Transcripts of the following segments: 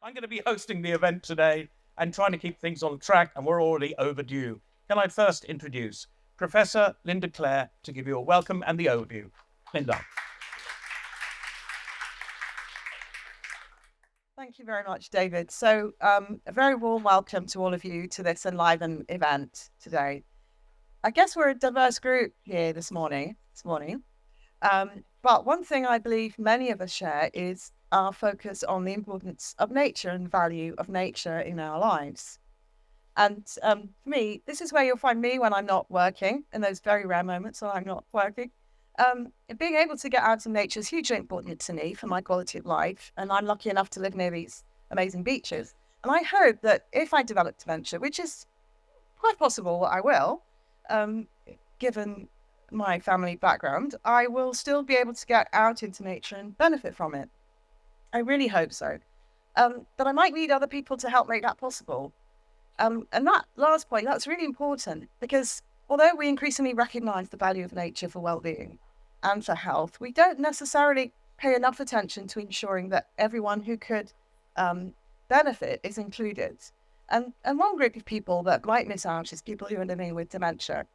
I'm going to be hosting the event today and trying to keep things on track, and we're already overdue. Can I first introduce Professor Linda Clare to give you a welcome and the overview? Linda. Thank you very much, David. So a very warm welcome to all of you to this ENLIVEN event today. I guess we're a diverse group here this morning. But one thing I believe many of us share is our focus on the importance of nature and value of nature in our lives. And for me, this is where you'll find me when I'm not working, in those very rare moments when I'm not working. Being able to get out in nature is hugely important to me for my quality of life. And I'm lucky enough to live near these amazing beaches. And I hope that if I develop dementia, which is quite possible I will, given my family background, I will still be able to get out into nature and benefit from it. I really hope so. But I might need other people to help make that possible. And that last point, that's really important, because although we increasingly recognise the value of nature for well-being and for health, we don't necessarily pay enough attention to ensuring that everyone who could benefit is included. And one group of people that might miss out is people who are living with dementia.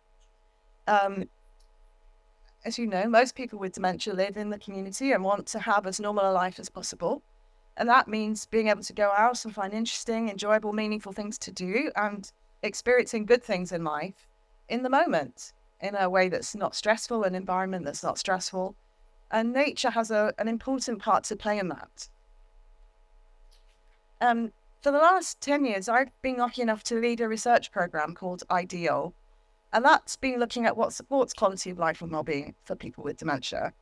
As you know, most people with dementia live in the community and want to have as normal a life as possible. And that means being able to go out and find interesting, enjoyable, meaningful things to do and experiencing good things in life in the moment, in a way that's not stressful, an environment that's not stressful. And nature has an important part to play in that. For the last 10 years, I've been lucky enough to lead a research program called IDEAL. And that's been looking at what supports quality of life and well-being for people with dementia.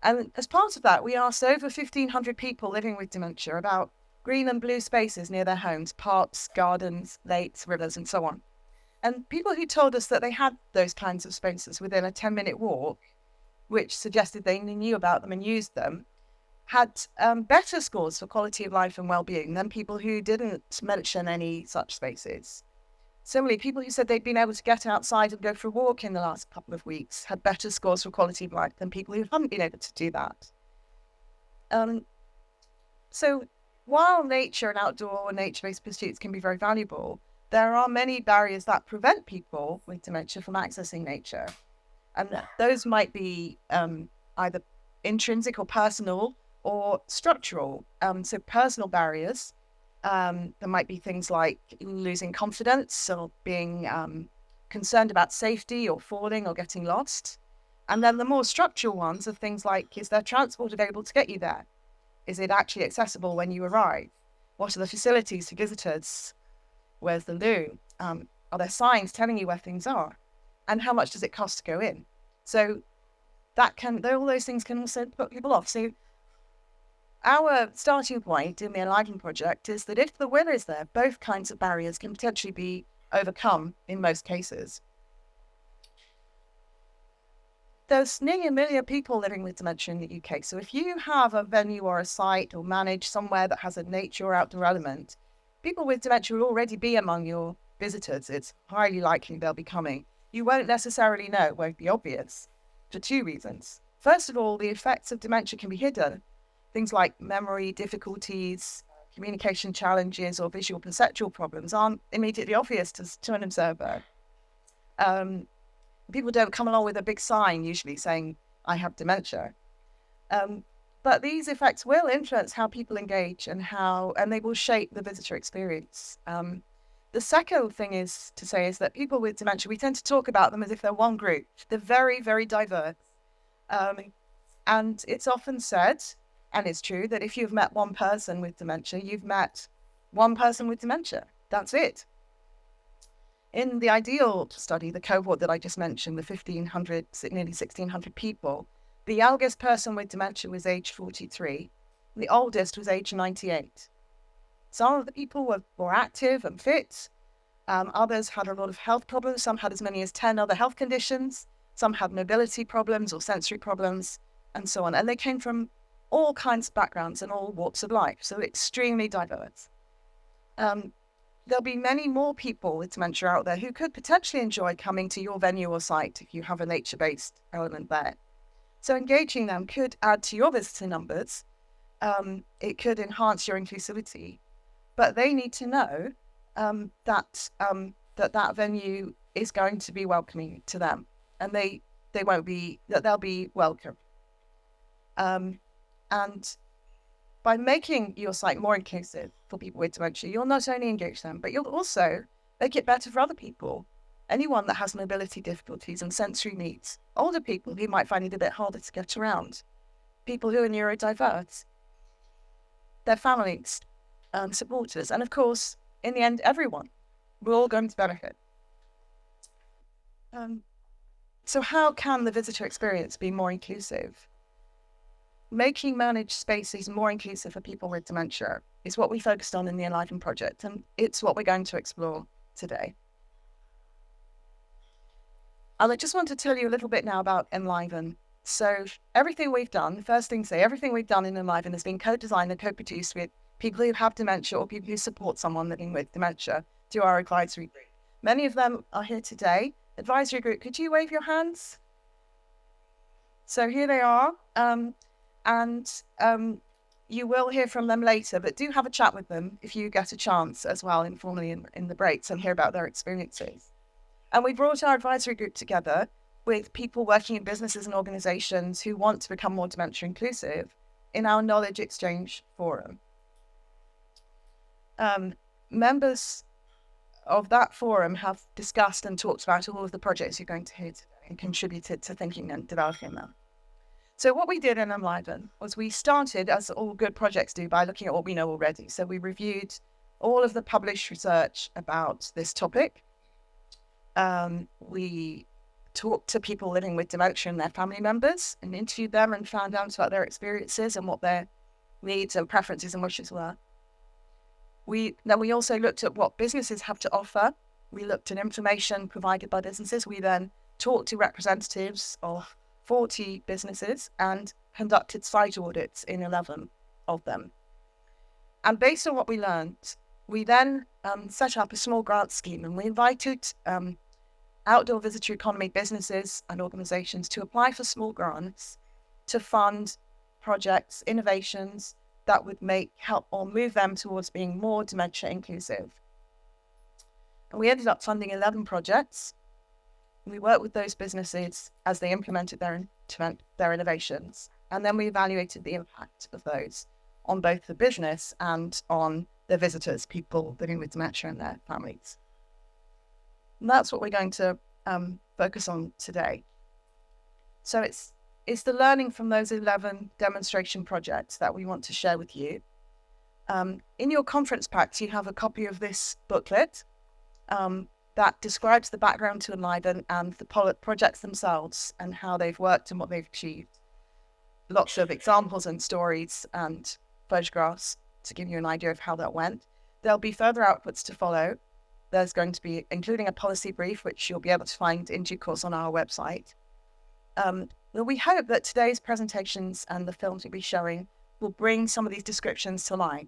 And as part of that, we asked over 1,500 people living with dementia about green and blue spaces near their homes, parks, gardens, lakes, rivers, and so on. And people who told us that they had those kinds of spaces within a 10-minute walk, which suggested they knew about them and used them, had better scores for quality of life and well-being than people who didn't mention any such spaces. Similarly, people who said they'd been able to get outside and go for a walk in the last couple of weeks had better scores for quality of life than people who hadn't been able to do that. So while nature and outdoor and nature-based pursuits can be very valuable, there are many barriers that prevent people with dementia from accessing nature. And those might be either intrinsic or personal or structural. So personal barriers. There might be things like losing confidence or being concerned about safety or falling or getting lost. And then the more structural ones are things like, is there transport available to get you there? Is it actually accessible when you arrive? What are the facilities for visitors? Where's the loo? Are there signs telling you where things are? And how much does it cost to go in? So all those things can also put people off. So our starting point in the ENLIVEN Project is that if the will is there, both kinds of barriers can potentially be overcome in most cases. There's nearly 1 million people living with dementia in the UK. So if you have a venue or a site or manage somewhere that has a nature or outdoor element, people with dementia will already be among your visitors. It's highly likely they'll be coming. You won't necessarily know, it won't be obvious, for two reasons. First of all, the effects of dementia can be hidden. Things like memory difficulties, communication challenges, or visual perceptual problems aren't immediately obvious to an observer. People don't come along with a big sign usually saying, I have dementia. But these effects will influence how people engage and they will shape the visitor experience. The second thing is that people with dementia, we tend to talk about them as if they're one group. They're very, very diverse. And it's often said, and it's true, that if you've met one person with dementia, you've met one person with dementia. That's it. In the IDEAL study, the cohort that I just mentioned, the 1,500, nearly 1,600 people, the youngest person with dementia was age 43. The oldest was age 98. Some of the people were more active and fit. Others had a lot of health problems. Some had as many as 10 other health conditions. Some had mobility problems or sensory problems, and so on. And they came from all kinds of backgrounds and all walks of life, so extremely diverse. There'll be many more people with dementia out there who could potentially enjoy coming to your venue or site if you have a nature-based element there. So engaging them could add to your visitor numbers. It could enhance your inclusivity. but they need to know that venue is going to be welcoming to them, and they'll be welcome. And by making your site more inclusive for people with dementia, you'll not only engage them, but you'll also make it better for other people. Anyone that has mobility difficulties and sensory needs, older people who might find it a bit harder to get around, people who are neurodiverse, their families, supporters, and of course, in the end, everyone. We're all going to benefit. So how can the visitor experience be more inclusive? Making managed spaces more inclusive for people with dementia is what we focused on in the ENLIVEN Project, and it's what we're going to explore today. And I just want to tell you a little bit now about ENLIVEN. So everything we've done, first thing to say, everything we've done in ENLIVEN has been co-designed and co-produced with people who have dementia or people who support someone living with dementia through our advisory group. Many of them are here today. Advisory group, could you wave your hands? So here they are. You will hear from them later, but do have a chat with them if you get a chance as well, informally in the breaks, and hear about their experiences. And we brought our advisory group together with people working in businesses and organizations who want to become more dementia inclusive in our knowledge exchange forum. Members of that forum have discussed and talked about all of the projects you're going to hear today and contributed to thinking and developing them. So what we did in ENLIVEN was we started, as all good projects do, by looking at what we know already. So we reviewed all of the published research about this topic. We talked to people living with dementia and their family members and interviewed them and found out about their experiences and what their needs and preferences and wishes were. Then we also looked at what businesses have to offer. We looked at information provided by businesses. We then talked to representatives of 40 businesses and conducted site audits in 11 of them. And based on what we learned, we then set up a small grant scheme, and we invited outdoor visitor economy businesses and organizations to apply for small grants to fund projects, innovations that would help or move them towards being more dementia inclusive. And we ended up funding 11 projects. We worked with those businesses as they implemented their innovations, and then we evaluated the impact of those on both the business and on the visitors, people living with dementia and their families. And that's what we're going to focus on today. So it's the learning from those 11 demonstration projects that we want to share with you. In your conference packs, you have a copy of this booklet that describes the background to ENLIVEN and the projects themselves and how they've worked and what they've achieved. Lots of examples and stories and photographs to give you an idea of how that went. There'll be further outputs to follow. There's going to be, including a policy brief, which you'll be able to find in due course on our website. We hope that today's presentations and the films we'll be showing will bring some of these descriptions to life.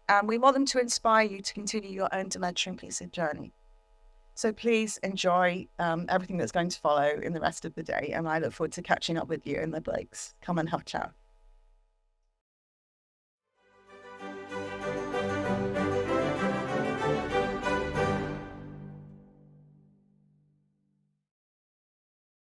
And we want them to inspire you to continue your own dementia inclusive journey. So please enjoy everything that's going to follow in the rest of the day. And I look forward to catching up with you in the breaks. Come and have a chat.